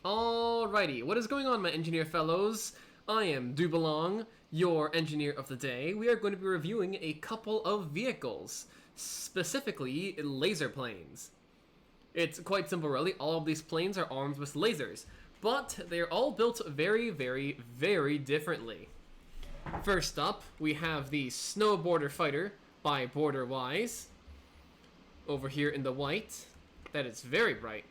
Alrighty, what is going on, my engineer fellows? I am Dubelong, your engineer of the day. We are going to be reviewing a couple of vehicles, specifically laser planes. It's quite simple, really. All of these planes are armed with lasers, but they are all built very, very, very differently. First up, we have the Snowboarder fighter by Borderwise, over here in the white. That is very bright.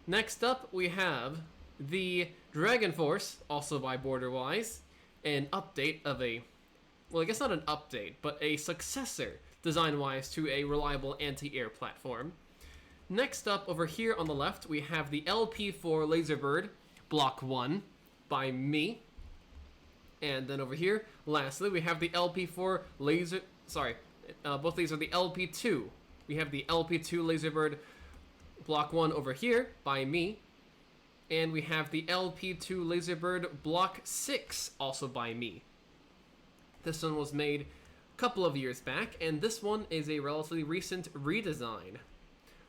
Next up, we have the Dragonforce, also by Borderwise, an update of a, well, I guess not an update, but a successor, design-wise, to a reliable anti-air platform. Next up, over here on the left, we have the LP4 Laserbird, Block 1, by me. And then over here, lastly, we have the LP4 Laser, both these are the LP2. We have the LP2 Laserbird, Block 1 over here, by me. And we have the LP2 Laserbird Block 6, also by me. This one was made a couple of years back, and this one is a relatively recent redesign.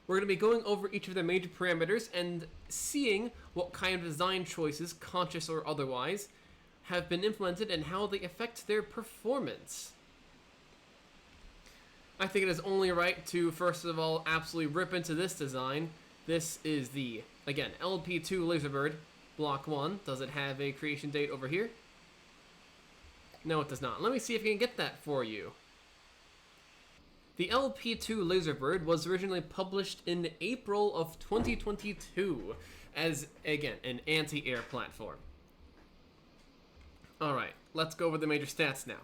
We're going to be going over each of the major parameters and seeing what kind of design choices, conscious or otherwise, have been implemented and how they affect their performance. I think it is only right to, first of all, absolutely rip into this design. This is the, again, LP2 Laserbird, Block 1. Does it have a creation date over here? No, it does not. Let me see if I can get that for you. The LP2 Laserbird was originally published in April of 2022 as, again, an anti-air platform. Alright, let's go over the major stats now.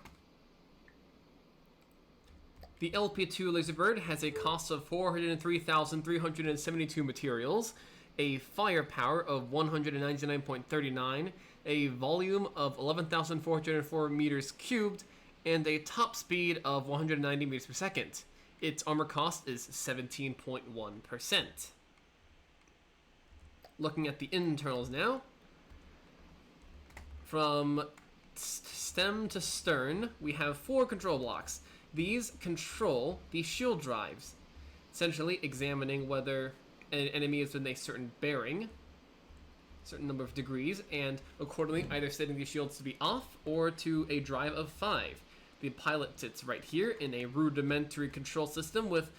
The LP2 Laserbird has a cost of 403,372 materials, a firepower of 199.39, a volume of 11,404 meters cubed, and a top speed of 190 meters per second. Its armor cost is 17.1%. Looking at the internals now. From stem to stern, we have 4 control blocks. These control the shield drives, essentially examining whether an enemy is within a certain bearing, certain number of degrees, and accordingly either setting these shields to be off or to a drive of 5. The pilot sits right here in a rudimentary control system with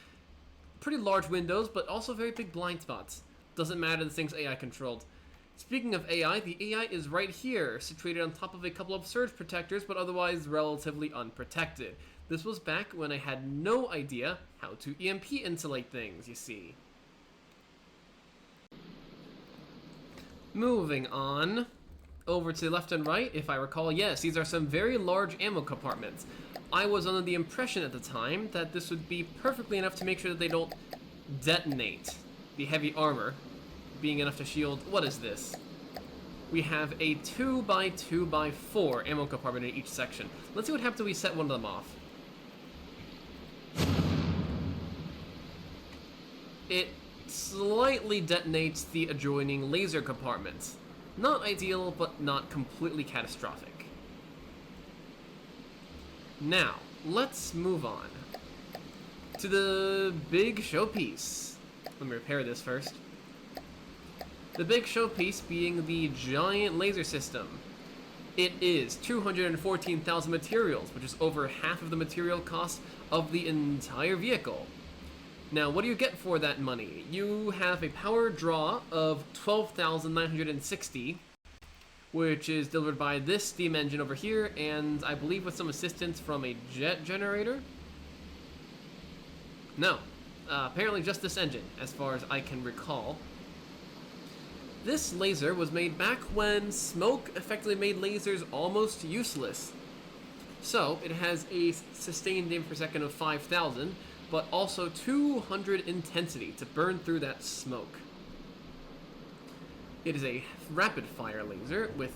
pretty large windows, but also very big blind spots. Doesn't matter, this thing's AI controlled. Speaking of AI, the AI is right here, situated on top of a couple of surge protectors, but otherwise relatively unprotected. This was back when I had no idea how to EMP insulate things, you see. Moving on, over to the left and right, if I recall, yes, these are some very large ammo compartments. I was under the impression at the time that this would be perfectly enough to make sure that they don't detonate, the heavy armor being enough to shield. What is this? We have a 2x2x4 ammo compartment in each section. Let's see what happens if we set one of them off. It slightly detonates the adjoining laser compartments. Not ideal, but not completely catastrophic. Now, let's move on to the big showpiece. Let me repair this first. The big showpiece being the giant laser system. It is 214,000 materials, which is over half of the material cost of the entire vehicle. Now, what do you get for that money? You have a power draw of 12,960, which is delivered by this steam engine over here, and I believe with some assistance from a jet generator? No, apparently just this engine, as far as I can recall. This laser was made back when smoke effectively made lasers almost useless. So, it has a sustained damage per second of 5,000, but also 200 intensity to burn through that smoke. It is a rapid fire laser with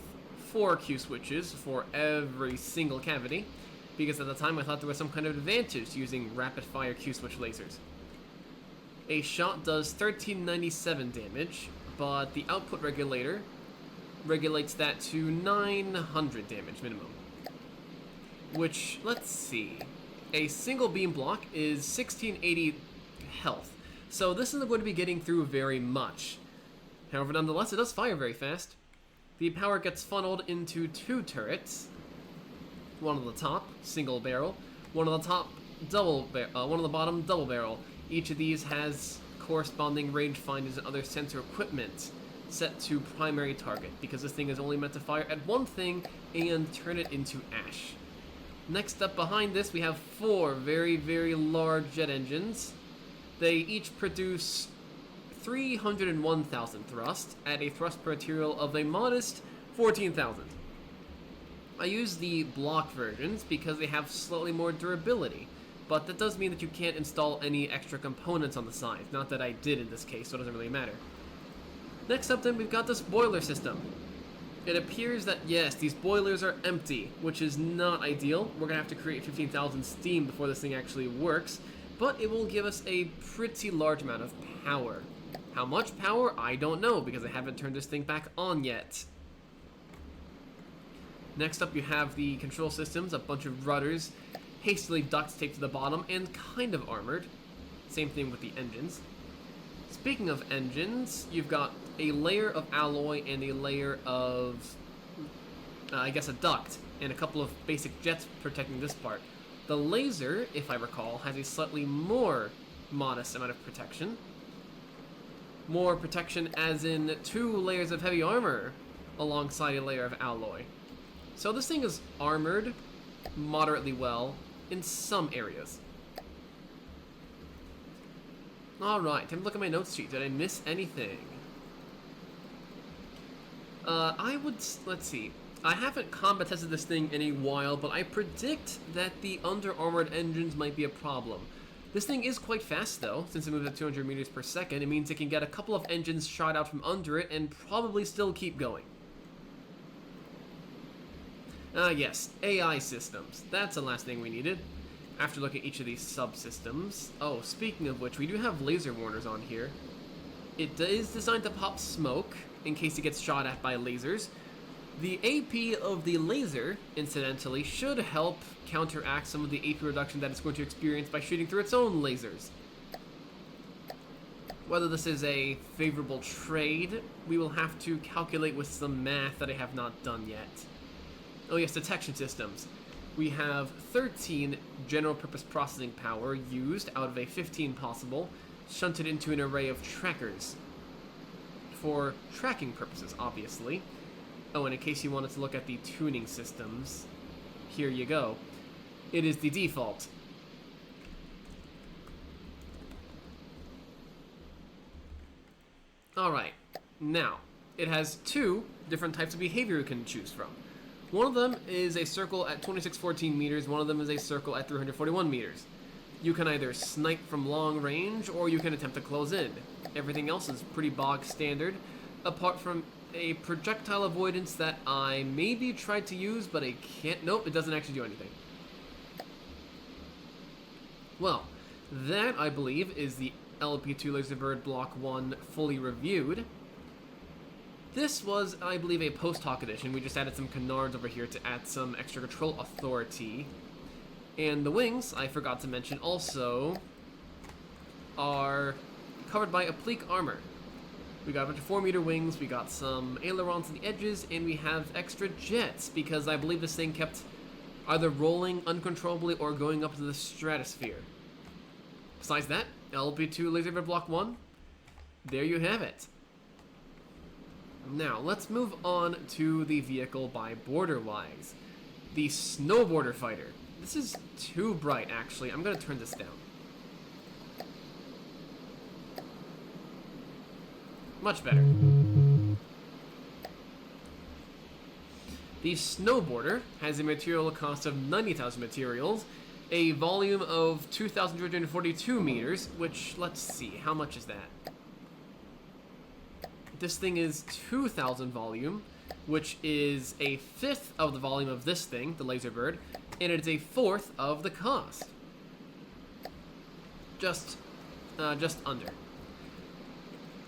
4 Q switches for every single cavity, because at the time I thought there was some kind of advantage using rapid fire Q switch lasers. A shot does 1397 damage, but the output regulator regulates that to 900 damage minimum. Which, let's see, a single beam block is 1680 health, so this isn't going to be getting through very much. However, nonetheless, it does fire very fast. The power gets funneled into 2 turrets. One on the top, single barrel. One on the top, one on the bottom, double barrel. Each of these has corresponding rangefinders and other sensor equipment set to primary target, because this thing is only meant to fire at one thing and turn it into ash. Next up behind this, we have 4 very, very large jet engines. They each produce 301,000 thrust at a thrust per material of a modest 14,000. I use the block versions because they have slightly more durability, but that does mean that you can't install any extra components on the side. Not that I did in this case, so it doesn't really matter. Next up then, we've got this boiler system. It appears that, yes, these boilers are empty, which is not ideal. We're going to have to create 15,000 steam before this thing actually works, but it will give us a pretty large amount of power. How much power? I don't know, because I haven't turned this thing back on yet. Next up, you have the control systems, a bunch of rudders, hastily duct taped to the bottom, and kind of armored. Same thing with the engines. Speaking of engines, you've got a layer of alloy and a layer of, I guess, a duct, and a couple of basic jets protecting this part. The laser, if I recall, has a slightly more modest amount of protection. More protection as in 2 layers of heavy armor alongside a layer of alloy. So this thing is armored moderately well in some areas. Alright, time to look at my notes sheet. Did I miss anything? Let's see. I haven't combat tested this thing in a while, but I predict that the under-armored engines might be a problem. This thing is quite fast though, since it moves at 200 meters per second. It means it can get a couple of engines shot out from under it and probably still keep going. Yes, AI systems. That's the last thing we needed. After looking at each of these subsystems. Oh, speaking of which, we do have laser warners on here. It is designed to pop smoke in case it gets shot at by lasers. The AP of the laser, incidentally, should help counteract some of the AP reduction that it's going to experience by shooting through its own lasers. Whether this is a favorable trade, we will have to calculate with some math that I have not done yet. Oh yes, detection systems. We have 13 general purpose processing power used out of a 15 possible, shunted into an array of trackers. For tracking purposes, obviously. Oh, and in case you wanted to look at the tuning systems, here you go. It is the default. Alright, now, it has 2 different types of behavior you can choose from. One of them is a circle at 2614 meters, one of them is a circle at 341 meters. You can either snipe from long range, or you can attempt to close in. Everything else is pretty bog standard, apart from a projectile avoidance that I maybe tried to use, but I can't. Nope, it doesn't actually do anything. Well, that, I believe, is the LP2 Laserbird Block 1 fully reviewed. This was, I believe, a post-hoc edition. We just added some canards over here to add some extra control authority. And the wings, I forgot to mention, also are covered by applique armor. We got a bunch of 4-meter wings, we got some ailerons on the edges, and we have extra jets, because I believe this thing kept either rolling uncontrollably or going up to the stratosphere. Besides that, LP2 Laserbird Block 1, there you have it. Now, let's move on to the vehicle by border-wise. The Snowboarder fighter. This is too bright, actually. I'm going to turn this down. Much better. The Snowboarder has a material cost of 90,000 materials, a volume of 2,242 meters, which, let's see, how much is that? This thing is 2,000 volume, which is a 1/5 of the volume of this thing, the Laserbird, and it is a 1/4 of the cost. Just under.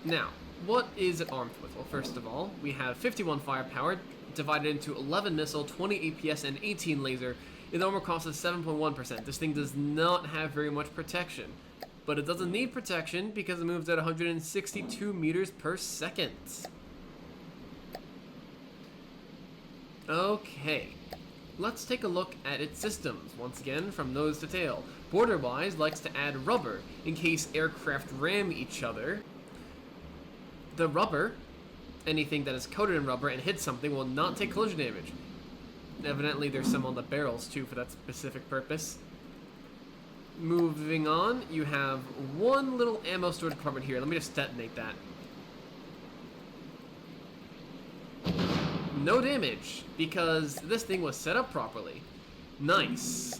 Now, what is it armed with? Well, first of all, we have 51 firepower, divided into 11 missile, 20 APS, and 18 laser. Its armor cost is 7.1%. This thing does not have very much protection. but it doesn't need protection because it moves at 162 meters per second. Okay, let's take a look at its systems, once again from nose to tail. Border-wise likes to add rubber in case aircraft ram each other. The rubber, anything that is coated in rubber and hits something, will not take collision damage. Evidently there's some on the barrels too for that specific purpose. Moving on, you have one little ammo storage compartment here. Let me just detonate that. No damage, because this thing was set up properly. Nice.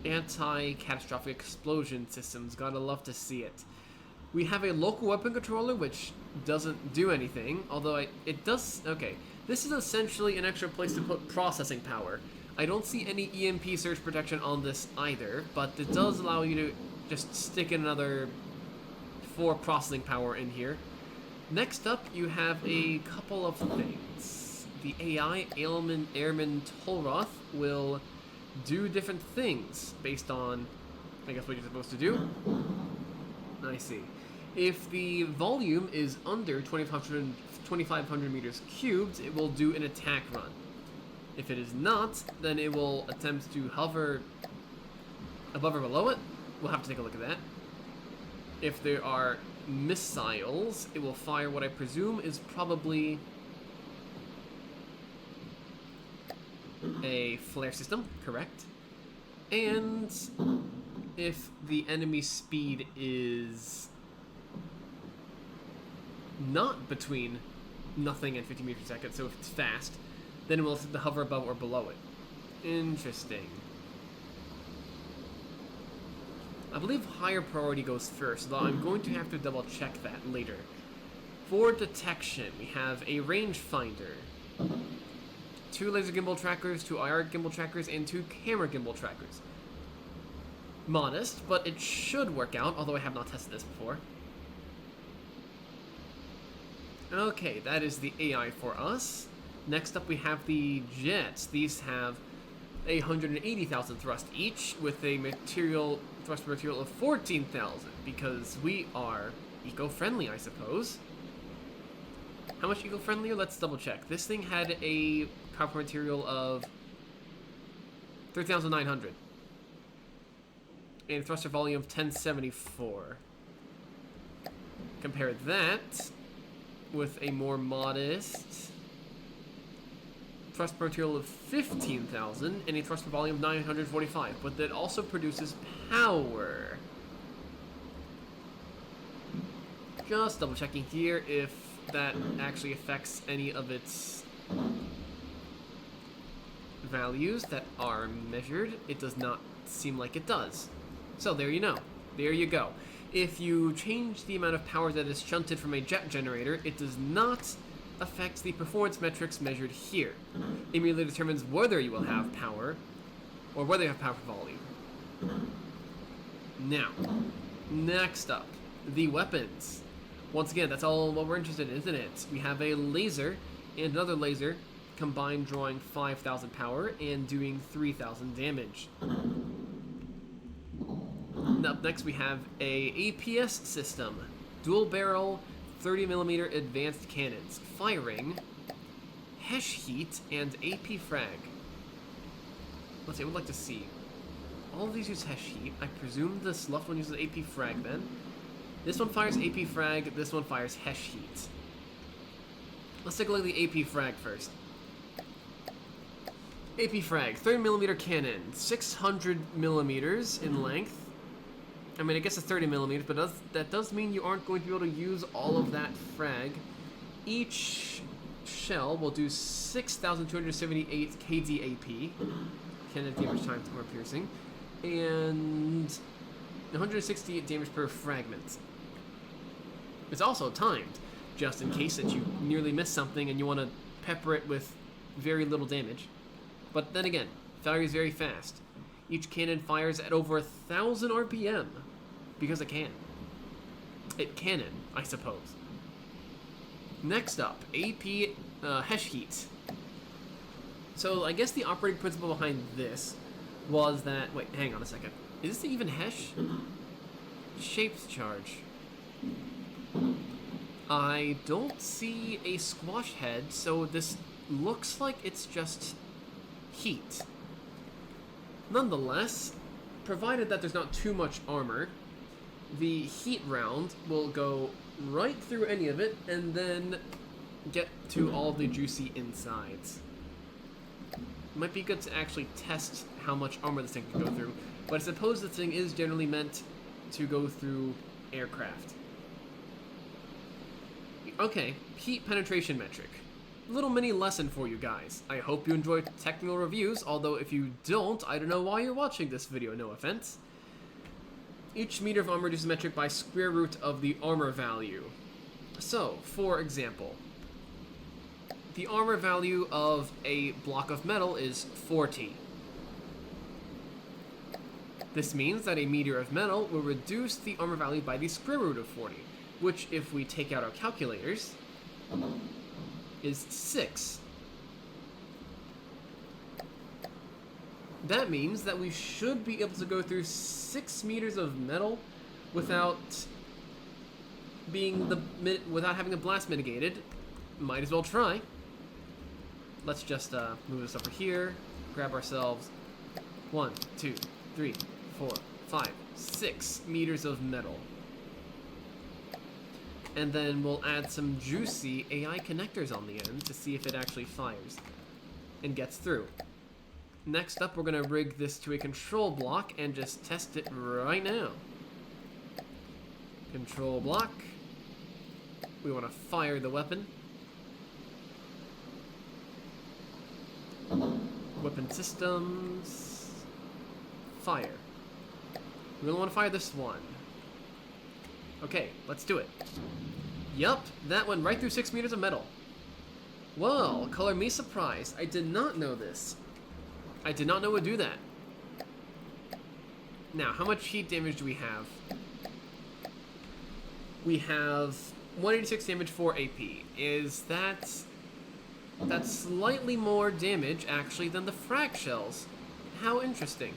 Anti-catastrophic explosion systems, gotta love to see it. We have a local weapon controller, which doesn't do anything, although it does... Okay, this is essentially an extra place to put processing power. I don't see any EMP surge protection on this either, but it does allow you to just stick in another 4 processing power in here. Next up, you have a couple of things. The AI Airman Tolroth will do different things based on, I guess, what you're supposed to do. I see. If the volume is under 2,500 meters cubed, it will do an attack run. If it is not, then it will attempt to hover above or below it. We'll have to take a look at that. If there are missiles, it will fire what I presume is probably a flare system, correct? And if the enemy speed is not between nothing and 50 meters per second, so if it's fast, then it will attempt to hover above or below it. Interesting. I believe higher priority goes first, though I'm going to have to double check that later. For detection, we have a rangefinder, 2 laser gimbal trackers, 2 IR gimbal trackers, and 2 camera gimbal trackers. Modest, but it should work out, although I have not tested this before. Okay, that is the AI for us. Next up we have the jets. These have 180,000 thrust each, with a thrust per material of 14,000, because we are eco-friendly, I suppose. How much eco-friendlier? Let's double check. This thing had a power per material of 3,900. And thruster volume of 1074. Compare that with a more modest thrust per material of 15,000 and a thrust per volume of 945, but that also produces power. Just double checking here if that actually affects any of its values that are measured. It does not seem like it does. So there you know. There you go. If you change the amount of power that is shunted from a jet generator, it does not affect the performance metrics measured here. It merely determines whether you will have power, or whether you have power for volume. Now, next up, the weapons. Once again, that's all what we're interested in, isn't it? We have a laser and another laser, combined drawing 5,000 power and doing 3,000 damage. Up next we have a APS system, dual barrel 30mm advanced cannons, firing Hesh Heat and AP Frag. Let's see, I would like to see. All of these use Hesh Heat. I presume this left one uses AP Frag then. This one fires AP Frag, this one fires Hesh Heat. Let's take a look at the AP Frag first. AP Frag, 30mm cannon, 600mm in length. I mean, I guess it's 30mm, but that does mean you aren't going to be able to use all of that frag. Each shell will do 6,278 KDAP, kinetic damage times more piercing, and 168 damage per fragment. It's also timed, just in case that you nearly miss something and you want to pepper it with very little damage. But then again, fires very fast. Each cannon fires at over 1,000 RPM, because it can. It cannon, I suppose. Next up, AP Hesh Heat. So I guess the operating principle behind this was that... Wait, hang on a second. Is this even Hesh? shaped charge. I don't see a squash head, so this looks like it's just heat. Nonetheless, provided that there's not too much armor, the heat round will go right through any of it and then get to all the juicy insides. Might be good to actually test how much armor this thing can go through, but I suppose the thing is generally meant to go through aircraft. Okay, heat penetration metric. Little mini lesson for you guys. I hope you enjoy technical reviews, although if you don't, I don't know why you're watching this video, no offense. Each meter of armor reduces metric by square root of the armor value. So, for example, the armor value of a block of metal is 40. This means that a meter of metal will reduce the armor value by the square root of 40, which, if we take out our calculators, is 6. That means that we should be able to go through 6 meters of metal without having the blast mitigated. Might as well try. Let's just move this over here, grab ourselves 1, 2, 3, 4, 5, 6 meters of metal. And then we'll add some juicy AI connectors on the end to see if it actually fires and gets through. Next up, we're going to rig this to a control block and just test it right now. Control block. We want to fire the weapon. Weapon systems. Fire. We only want to fire this one. Okay, let's do it. Yup, that went right through 6 meters of metal. Well, color me surprised. I did not know this. I did not know it would do that. Now, how much heat damage do we have? We have 186 damage for AP. Is that's slightly more damage, actually, than the frag shells. How interesting.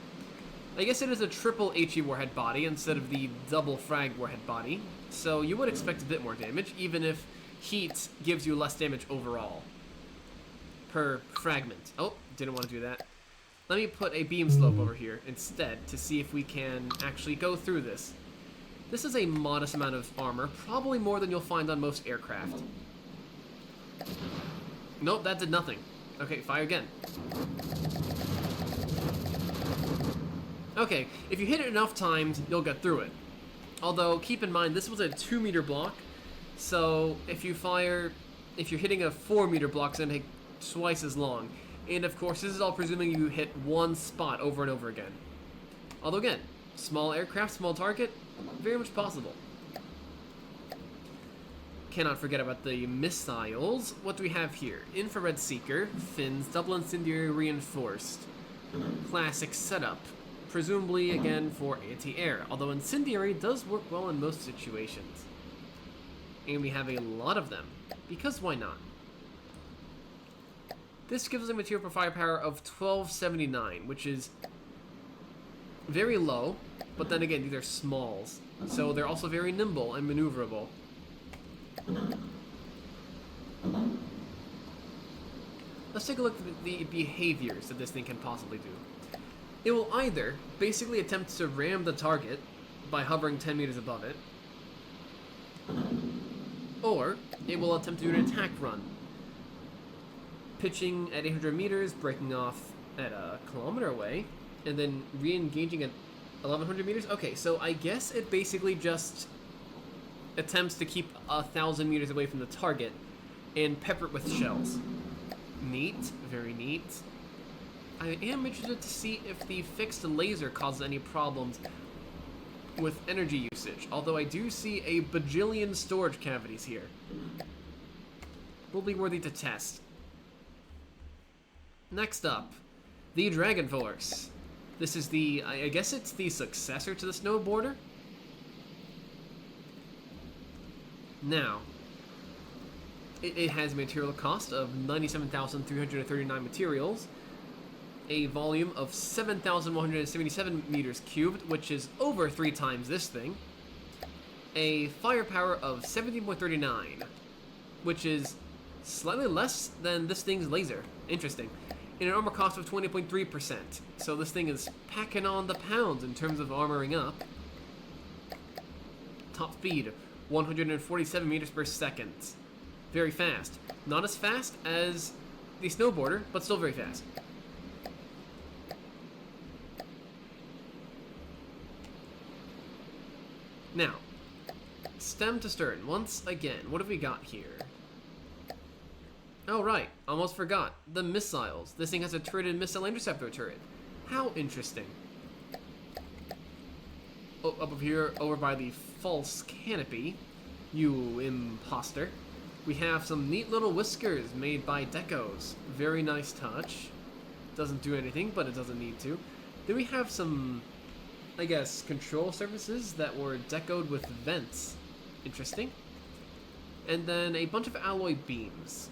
I guess it is a triple HE warhead body instead of the double frag warhead body, so you would expect a bit more damage, even if heat gives you less damage overall per fragment. Oh, didn't want to do that. Let me put a beam slope over here instead to see if we can actually go through this. This is a modest amount of armor, probably more than you'll find on most aircraft. Nope, that did nothing. Okay, fire again. Okay, if you hit it enough times, you'll get through it. Although, keep in mind, this was a 2 meter block, so if you're hitting a 4 meter block, it's going to take twice as long. And of course, this is all presuming you hit one spot over and over again. Although again, small aircraft, small target, very much possible. Cannot forget about the missiles. What do we have here? Infrared Seeker, fins, double incendiary reinforced. Classic setup. Presumably, again, for anti-air, although incendiary does work well in most situations. And we have a lot of them, because why not? This gives us a material per firepower of 1279, which is very low, but then again, these are smalls, so they're also very nimble and maneuverable. Let's take a look at the behaviors that this thing can possibly do. It will either basically attempt to ram the target by hovering 10 meters above it, or it will attempt to do an attack run, pitching at 800 meters, breaking off at a kilometer away, and then re-engaging at 1100 meters. Okay, so I guess it basically just attempts to keep 1,000 meters away from the target and pepper it with shells. Neat, very neat. I am interested to see if the fixed laser causes any problems with energy usage, although I do see a bajillion storage cavities here. Will be worthy to test. Next up, the Dragonforce. This is the, I guess it's the successor to the Snowboarder? Now, it has a material cost of 97,339 materials, a volume of 7,177 meters cubed, which is over 3 times this thing. a firepower of 17.39, which is slightly less than this thing's laser. Interesting. And an armor cost of 20.3%. So this thing is packing on the pounds in terms of armoring up. Top speed, 147 meters per second. Very fast. Not as fast as the Snowboarder, but still very fast. Now, stem to stern, once again, what have we got here? Oh right, almost forgot. The missiles. This thing has a turreted missile interceptor turret. How interesting. Oh, up here, over by the false canopy, you imposter. We have some neat little whiskers made by decos. Very nice touch. Doesn't do anything, but it doesn't need to. Then we have some, I guess, control surfaces that were decoed with vents. Interesting. And then a bunch of alloy beams.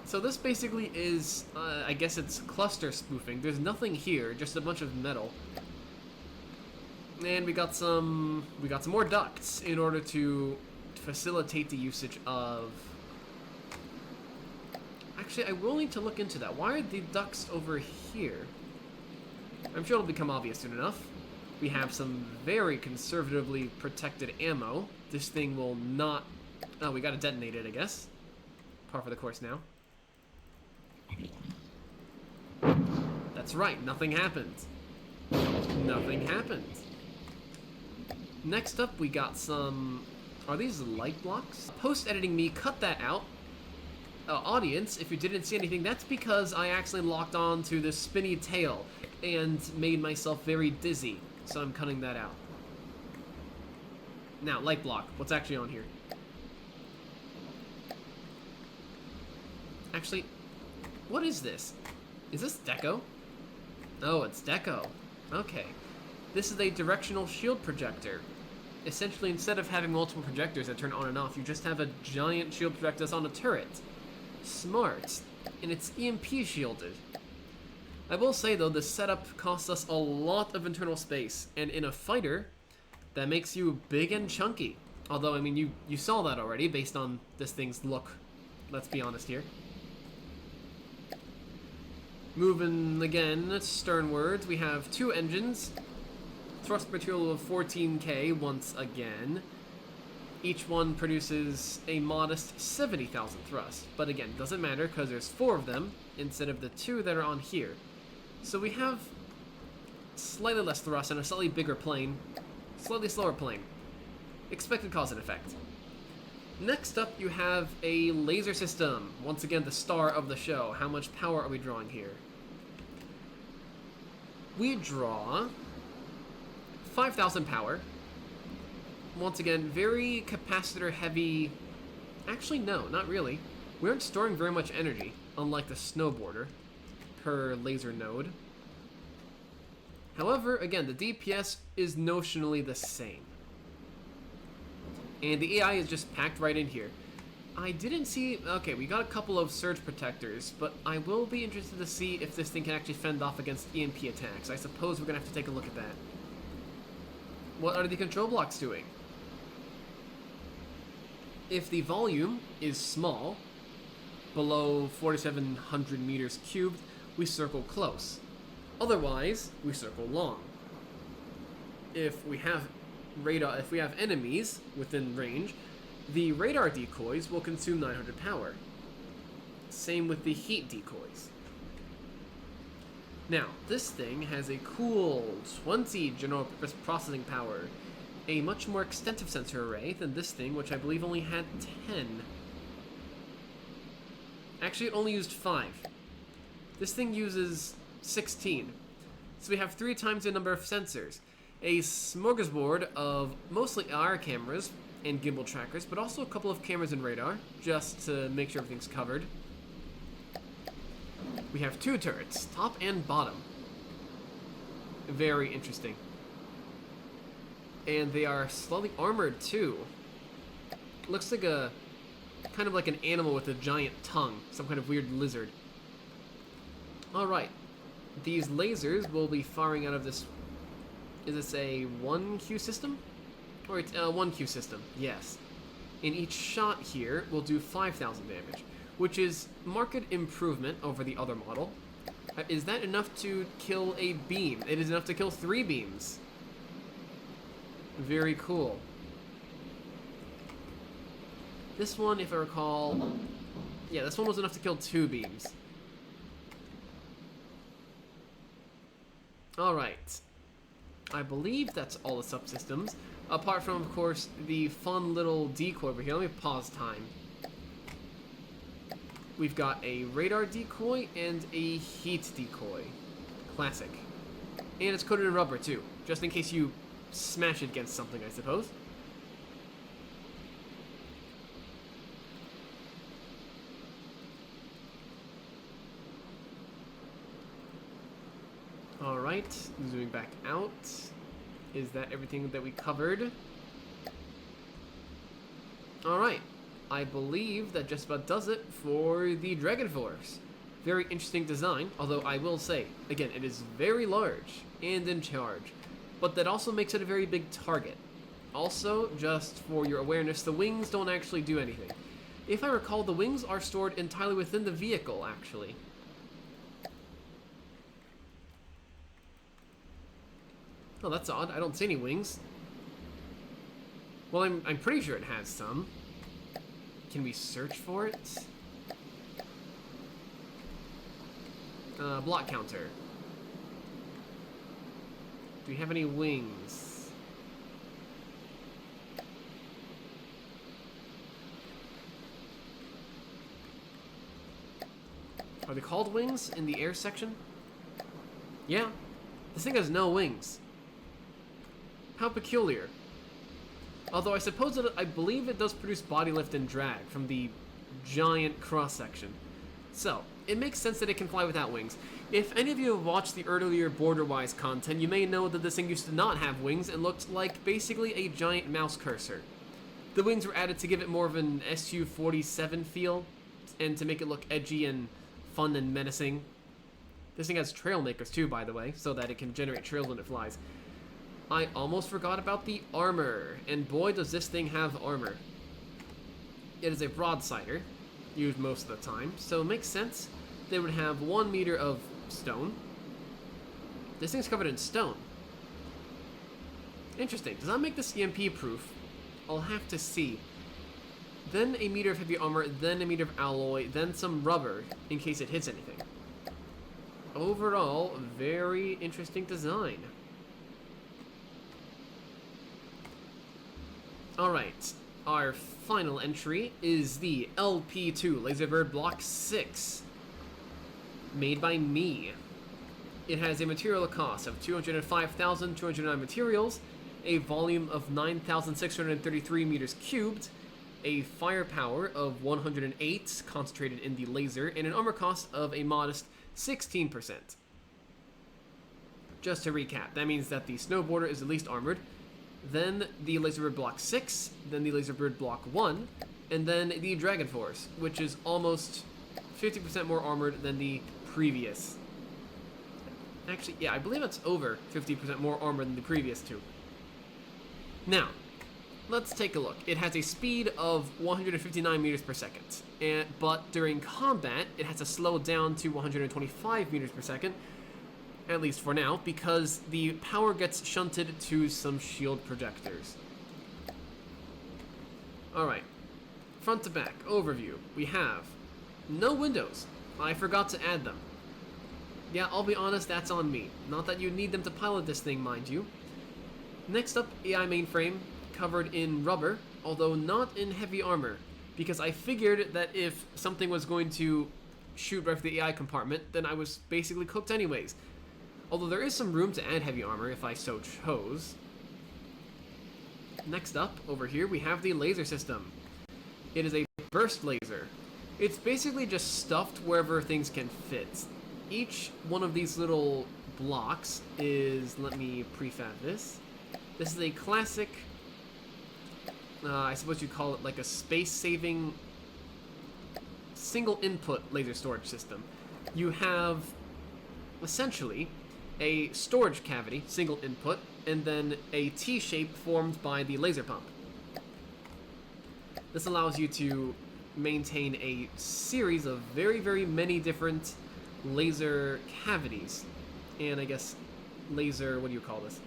So this basically is, I guess it's cluster spoofing. There's nothing here, just a bunch of metal. And we got some more ducts in order to facilitate the usage of... Actually, I will need to look into that. Why are the ducts over here? I'm sure it'll become obvious soon enough. We have some very conservatively protected ammo. This thing will not... Oh, we gotta detonate it, I guess. Par for the course now. That's right, nothing happened. Nothing happened. Next up, we got some... Are these light blocks? Post-editing me cut that out. Audience, if you didn't see anything, that's because I accidentally locked on to this spinny tail and made myself very dizzy. So I'm cutting that out. Now, light block. What's actually on here? Actually, what is this? Is this deco? Oh, it's deco. Okay. This is a directional shield projector. Essentially, instead of having multiple projectors that turn on and off, you just have a giant shield projector that's on a turret. Smart. And it's EMP shielded. I will say, though, this setup costs us a lot of internal space, and in a fighter, that makes you big and chunky. Although, I mean, you saw that already, based on this thing's look. Let's be honest here. Moving again, sternwards, we have two engines. Thrust material of 14K once again. Each one produces a modest 70,000 thrust. But again, doesn't matter because there's 4 of them instead of the 2 that are on here. So we have slightly less thrust and a slightly bigger plane. Slightly slower plane. Expected cause and effect. Next up, you have a laser system. Once again, the star of the show. How much power are we drawing here? We draw 5,000 power. Once again, very capacitor heavy. Actually, no, not really. We aren't storing very much energy, unlike the Snowboarder, per laser node. However, again, the DPS is notionally the same. And the AI is just packed right in here. I didn't see... Okay, we got a couple of surge protectors, but I will be interested to see if this thing can actually fend off against EMP attacks. I suppose we're going to have to take a look at that. What are the control blocks doing? If the volume is small, below 4,700 meters cubed, we circle close. Otherwise, we circle long. If we have radar, if we have enemies within range, the radar decoys will consume 900 power. Same with the heat decoys. Now, this thing has a cool 20 general purpose processing power, a much more extensive sensor array than this thing, which I believe only had 10. Actually, it only used 5. This thing uses 16. So we have 3 times the number of sensors. A smorgasbord of mostly IR cameras and gimbal trackers, but also a couple of cameras and radar, just to make sure everything's covered. We have 2 turrets, top and bottom. Very interesting. And they are slightly armored too. Looks like a kind of like an animal with a giant tongue, some kind of weird lizard. Alright, these lasers will be firing out of this... Is this a 1Q system? Alright, 1Q system, yes. And each shot here will do 5,000 damage, which is marked improvement over the other model. Is that enough to kill a beam? It is enough to kill 3 beams. Very cool. This one, if I recall... Yeah, this one was enough to kill 2 beams. Alright. I believe that's all the subsystems. Apart from, of course, the fun little decoy over here. Let me pause time. We've got a radar decoy and a heat decoy. Classic. And it's coated in rubber, too. Just in case you smash it against something, I suppose. Alright, zooming back out. Is that everything that we covered? Alright, I believe that just about does it for the Dragonforce. Very interesting design, although I will say, again, it is very large and in charge, but that also makes it a very big target. Also, just for your awareness, the wings don't actually do anything. If I recall, the wings are stored entirely within the vehicle, actually. Oh, that's odd. I don't see any wings. Well, I'm pretty sure it has some. Can we search for it? Block counter. Do we have any wings? Are they called wings in the air section? Yeah. This thing has no wings. How peculiar. Although I suppose that I believe it does produce body lift and drag from the giant cross-section. So, it makes sense that it can fly without wings. If any of you have watched the earlier Border-wise content, you may know that this thing used to not have wings and looked like basically a giant mouse cursor. The wings were added to give it more of an SU-47 feel, and to make it look edgy and fun and menacing. This thing has trail makers too, by the way, so that it can generate trails when it flies. I almost forgot about the armor, and boy does this thing have armor. It is a broadsider, used most of the time, so it makes sense they would have 1 meter of stone. This thing's covered in stone. Interesting. Does that make this EMP proof? I'll have to see. Then a meter of heavy armor, then a meter of alloy, then some rubber in case it hits anything. Overall, very interesting design. Alright, our final entry is the LP2 Laserbird Block 6, made by me. It has a material cost of 205,209 materials, a volume of 9,633 meters cubed, a firepower of 108 concentrated in the laser, and an armor cost of a modest 16%. Just to recap, that means that the Snowboarder is the least armored, then the Laserbird Block 6, then the Laserbird Block 1, and then the Dragonforce, which is almost 50% more armored than the previous. Actually, yeah, I believe it's over 50% more armored than the previous two. Now, let's take a look. It has a speed of 159 meters per second, but during combat, it has to slow down to 125 meters per second, at least for now, because the power gets shunted to some shield projectors. Alright, front to back, overview. We have no windows. I forgot to add them. Yeah, I'll be honest, that's on me. Not that you need them to pilot this thing, mind you. Next up, AI mainframe, covered in rubber, although not in heavy armor, because I figured that if something was going to shoot right for the AI compartment, then I was basically cooked anyways. Although there is some room to add heavy armor if I so chose. Next up, over here, we have the laser system. It is a burst laser. It's basically just stuffed wherever things can fit. Each one of these little blocks is, let me prefab this. This is a classic, I suppose you'd call it like a space-saving single input laser storage system. You have, essentially, a storage cavity, single input, and then a T shape formed by the laser pump. This allows you to maintain a series of very, very many different laser cavities. And I guess laser, what do you call this?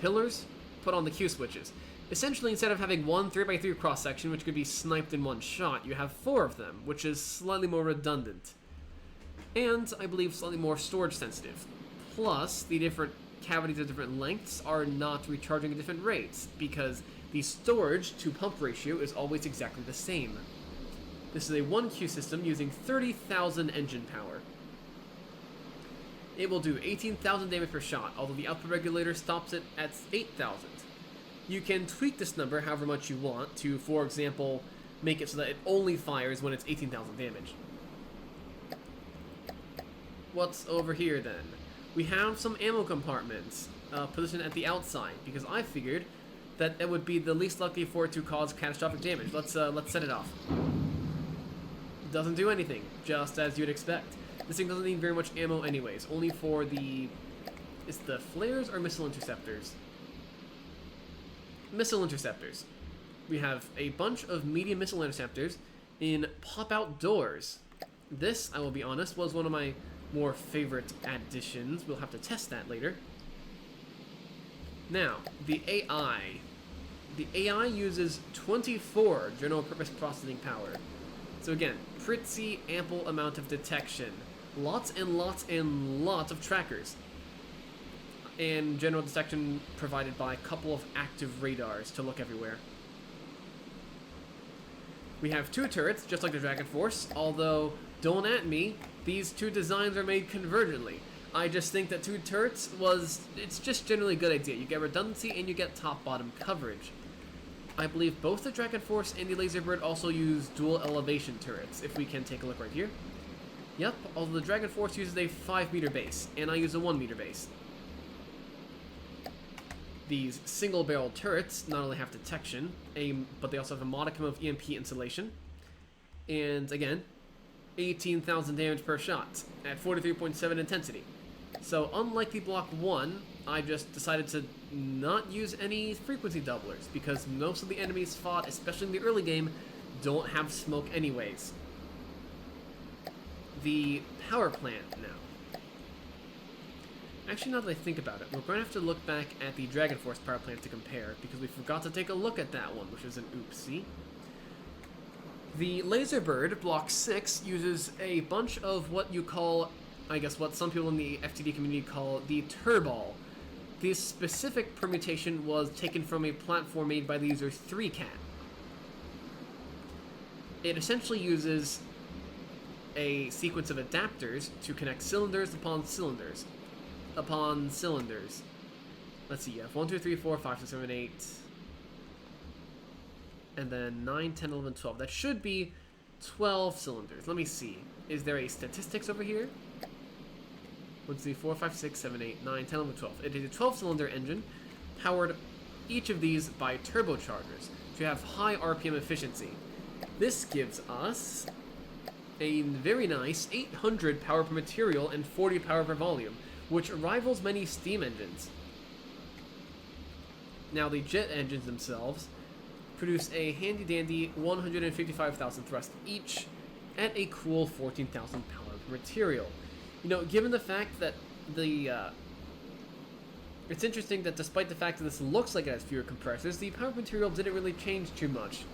Pillars put on the Q switches. Essentially, instead of having one 3x3 cross-section, which could be sniped in one shot, you have 4 of them, which is slightly more redundant. And, I believe, slightly more storage sensitive. Plus, the different cavities of different lengths are not recharging at different rates, because the storage to pump ratio is always exactly the same. This is a 1Q system using 30,000 engine power. It will do 18,000 damage per shot, although the output regulator stops it at 8,000. You can tweak this number however much you want to, for example, make it so that it only fires when it's 18,000 damage. What's over here then? We have some ammo compartments positioned at the outside, because I figured that it would be the least likely for it to cause catastrophic damage. Let's set it off. Doesn't do anything, just as you'd expect. This thing doesn't need very much ammo anyways, only for the... Is the flares or missile interceptors? Missile interceptors. We have a bunch of medium missile interceptors in pop-out doors. This, I will be honest, was one of my more favorite additions. We'll have to test that later. Now, the AI. The AI uses 24 general purpose processing power. So again, pretty ample amount of detection. Lots and lots and lots of trackers. And general detection provided by a couple of active radars to look everywhere. We have 2 turrets, just like the Dragonforce, although, don't at me, these 2 designs are made convergently. I just think that 2 turrets it's just generally a good idea. You get redundancy and you get top-bottom coverage. I believe both the Dragonforce and the laserbird also use dual elevation turrets, if we can take a look right here. Yep, although the Dragonforce uses a 5-meter base, and I use a 1-meter base. These single-barrel turrets not only have detection, but they also have a modicum of EMP insulation. And again, 18,000 damage per shot at 43.7 intensity. So unlike the Block 1, I just decided to not use any frequency doublers, because most of the enemies fought, especially in the early game, don't have smoke anyways. The power plant now. Actually, now that I think about it, we're going to have to look back at the Dragonforce power plant to compare, because we forgot to take a look at that one, which is an oopsie. The laserbird, Block 6, uses a bunch of what you call, I guess what some people in the FTD community call the turball. This specific permutation was taken from a platform made by the user 3cat. It essentially uses a sequence of adapters to connect cylinders upon cylinders. Let's see, you have 1, 2, 3, 4, 5, 6, 7, 8, and then 9, 10, 11, 12. That should be 12 cylinders. Let me see. Is there a statistics over here? 1, 2, 3, 4, 5, 6, 7, 8, 9, 10, 11, 12. It is a 12-cylinder engine, powered each of these by turbochargers to have high RPM efficiency. This gives us a very nice 800 power per material and 40 power per volume, which rivals many steam engines. Now, the jet engines themselves produce a handy-dandy 155,000 thrust each at a cool 14,000 power per material. You know, given the fact that it's interesting that despite the fact that this looks like it has fewer compressors, the power material didn't really change too much.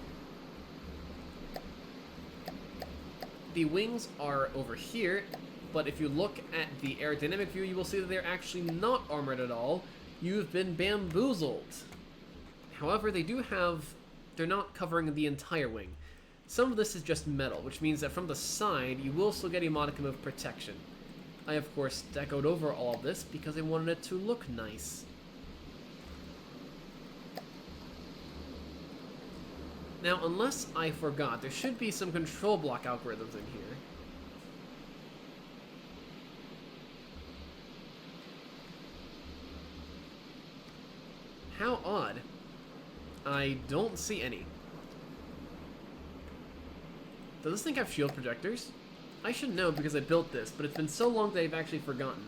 The wings are over here, but if you look at the aerodynamic view, you will see that they're actually not armored at all. You've been bamboozled. However, they're not covering the entire wing. Some of this is just metal, which means that from the side, you will still get a modicum of protection. I, of course, decoed over all of this because I wanted it to look nice. Now, unless I forgot, there should be some control block algorithms in here. How odd. I don't see any. Does this thing have shield projectors? I should know because I built this, but it's been so long that I've actually forgotten.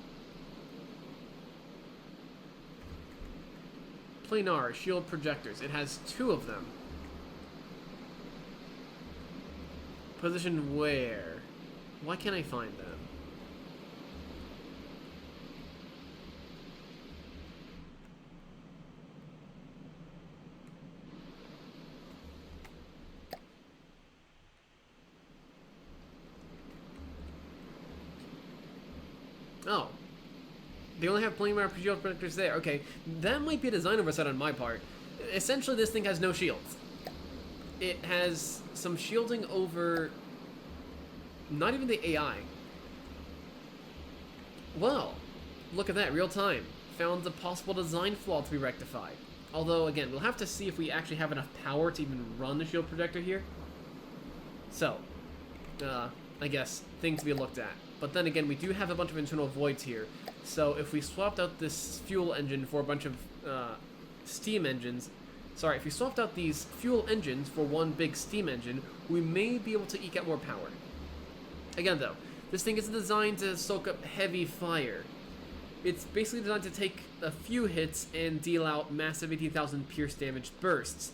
planar shield projectors. It has 2 of them. Positioned where? Why can't I find them? Oh. They only have planar shield projectors there. Okay, that might be a design oversight on my part. Essentially, this thing has no shields. It has some shielding over... not even the AI. Well, look at that, real time. Found a possible design flaw to be rectified. Although, again, we'll have to see if we actually have enough power to even run the shield projector here. So, I guess, things to be looked at. But then again, we do have a bunch of internal voids here. So if we swapped out this fuel engine for a bunch of steam engines... Sorry, if we swapped out these fuel engines for one big steam engine, we may be able to eke out more power. Again, though, this thing isn't designed to soak up heavy fire. It's basically designed to take a few hits and deal out massive 18,000 pierce damage bursts,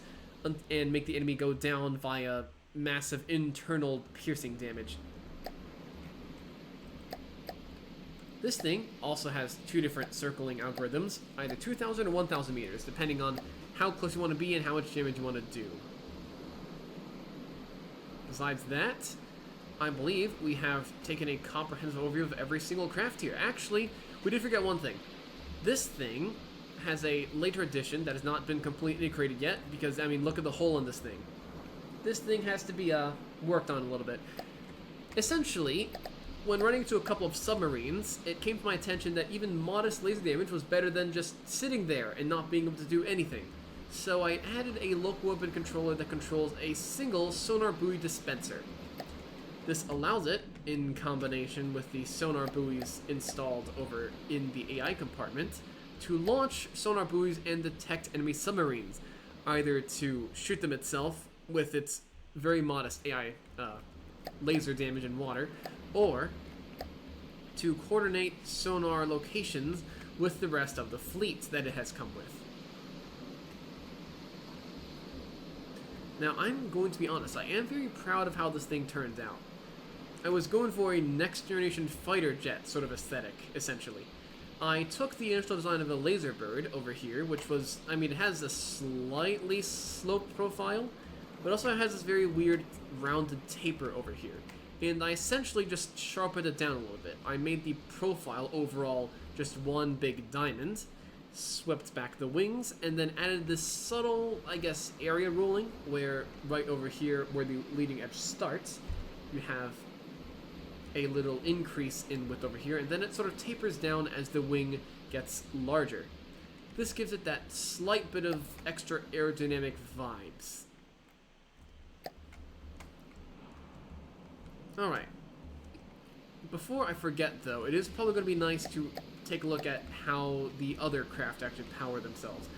and make the enemy go down via massive internal piercing damage. This thing also has 2 different circling algorithms, either 2,000 or 1,000 meters, depending on how close you want to be and how much damage you want to do. Besides that, I believe we have taken a comprehensive overview of every single craft here. Actually, we did forget one thing. This thing has a later edition that has not been completely created yet, because, I mean, look at the hole in this thing. This thing has to be worked on a little bit. Essentially, when running into a couple of submarines, it came to my attention that even modest laser damage was better than just sitting there and not being able to do anything. So I added a local weapon controller that controls a single sonar buoy dispenser. This allows it, in combination with the sonar buoys installed over in the AI compartment, to launch sonar buoys and detect enemy submarines, either to shoot them itself with its very modest AI laser damage in water, or to coordinate sonar locations with the rest of the fleet that it has come with. Now, I'm going to be honest, I am very proud of how this thing turned out. I was going for a next-generation fighter jet sort of aesthetic, essentially. I took the initial design of a laserbird over here, which was, I mean, it has a slightly sloped profile, but also it has this very weird rounded taper over here. And I essentially just sharpened it down a little bit. I made the profile overall just one big diamond, swept back the wings, and then added this subtle, I guess, area ruling, where right over here, where the leading edge starts, you have a little increase in width over here, and then it sort of tapers down as the wing gets larger. This gives it that slight bit of extra aerodynamic vibes. Alright. Before I forget, though, it is probably going to be nice to take a look at how the other craft actually power themselves.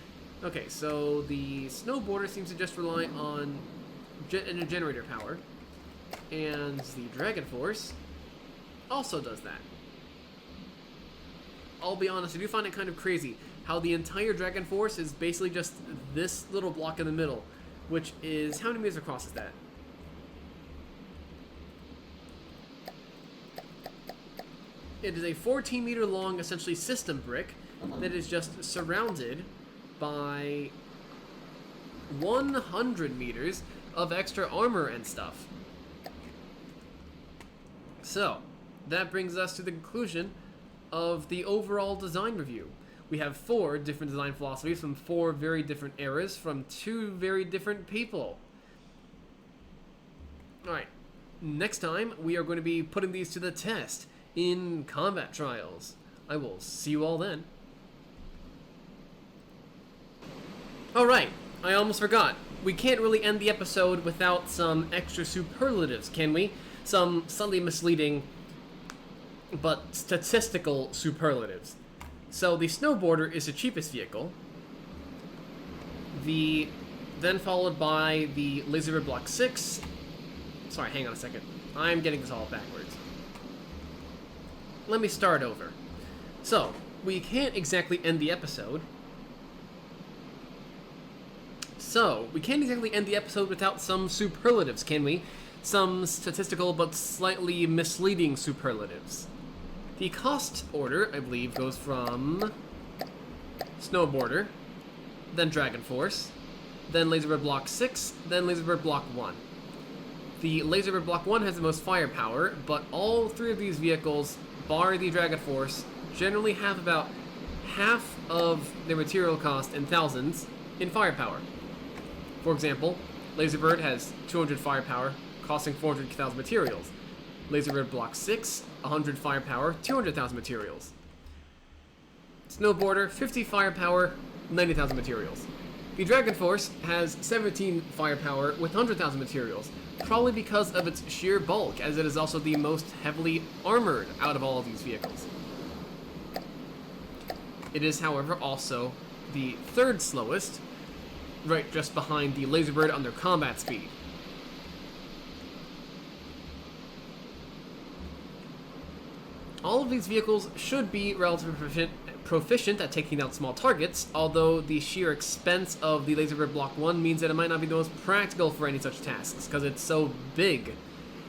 Okay, so the Snowboarder seems to just rely on jet engine generator power, and the Dragonforce also does that. I'll be honest, I do find it kind of crazy how the entire Dragonforce is basically just this little block in the middle, which is, how many meters across is that? It is a 14-meter long, essentially, system brick that is just surrounded by 100 meters of extra armor and stuff. So, that brings us to the conclusion of the overall design review. We have 4 different design philosophies from 4 very different eras from 2 very different people. Alright, next time we are going to be putting these to the test in combat trials. I will see you all then. Alright, I almost forgot. We can't really end the episode without some extra superlatives, can we? Some slightly misleading but statistical superlatives. So the Snowboarder is the cheapest vehicle. Then followed by the laserbird Block 6. Sorry, hang on a second. I'm getting this all backwards. Let me start over. So, we can't exactly end the episode So, we can't exactly end the episode without some superlatives, can we? Some statistical but slightly misleading superlatives. The cost order, I believe, goes from Snowboarder, then Dragonforce, then Laserbird Block 6, then Laserbird Block 1. The Laserbird Block 1 has the most firepower, but all three of these vehicles, bar the Dragonforce, generally have about half of their material cost in thousands in firepower. For example, Laserbird has 200 firepower, costing 400,000 materials. Laserbird Block 6, 100 firepower, 200,000 materials. Snowboarder, 50 firepower, 90,000 materials. The Dragonforce has 17 firepower with 100,000 materials, probably because of its sheer bulk, as it is also the most heavily armored out of all of these vehicles. It is, however, also the third slowest, right just behind the Laserbird on their combat speed. All of these vehicles should be relatively proficient at taking out small targets, although the sheer expense of the Laserbird Block 1 means that it might not be the most practical for any such tasks, because it's so big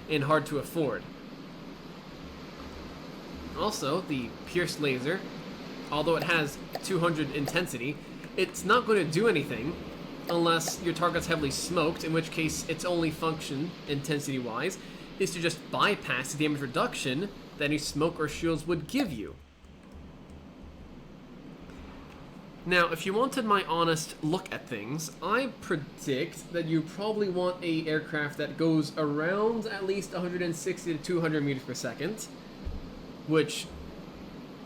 and hard to afford. Also, the Pierce Laser, although it has 200 intensity, it's not going to do anything unless your target's heavily smoked, in which case its only function, intensity-wise, is to just bypass the damage reduction that any smoke or shields would give you. Now, if you wanted my honest look at things, I predict that you probably want a aircraft that goes around at least 160 to 200 meters per second, which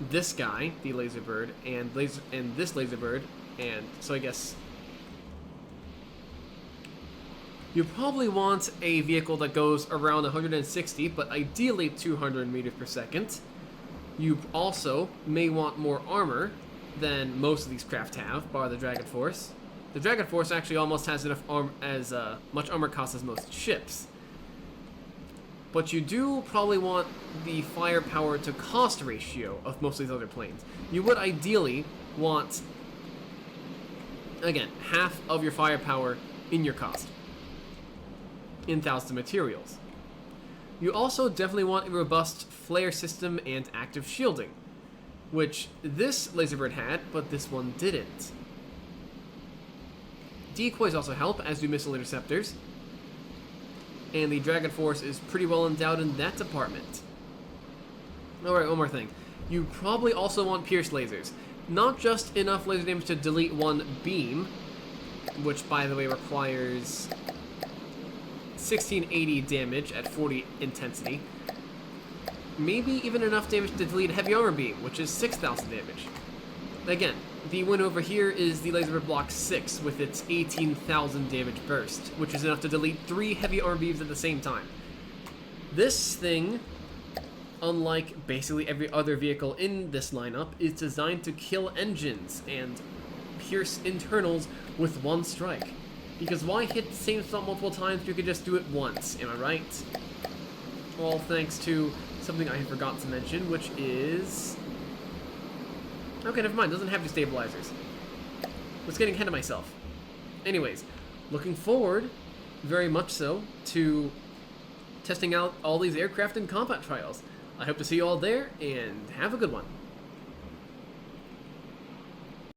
this guy, the Laserbird, and this Laserbird, and so I guess you probably want a vehicle that goes around 160, but ideally 200 meters per second. You also may want more armor than most of these craft have, bar the Dragonforce. The Dragonforce actually almost has enough much armor cost as most ships. But you do probably want the firepower to cost ratio of most of these other planes. You would ideally want, again, half of your firepower in your cost, in thousands of materials. You also definitely want a robust flare system and active shielding, which this Laserbird had, but this one didn't. Decoys also help, as do missile interceptors, and the Dragonforce is pretty well endowed in that department. Alright, one more thing. You probably also want Pierce lasers. Not just enough laser damage to delete one beam, which by the way requires 1680 damage at 40 intensity. Maybe even enough damage to delete a heavy armor beam, which is 6,000 damage. Again, the win over here is the Laserbird Block 6 with its 18,000 damage burst, which is enough to delete 3 heavy armor beams at the same time. This thing, unlike basically every other vehicle in this lineup, is designed to kill engines and pierce internals with one strike. Because why hit the same spot multiple times if you could just do it once, am I right? All thanks to something I had forgotten to mention, which is... Okay, never mind, doesn't have any stabilizers. Was getting ahead of myself. Anyways, looking forward, very much so, to testing out all these aircraft in combat trials. I hope to see you all there, and have a good one.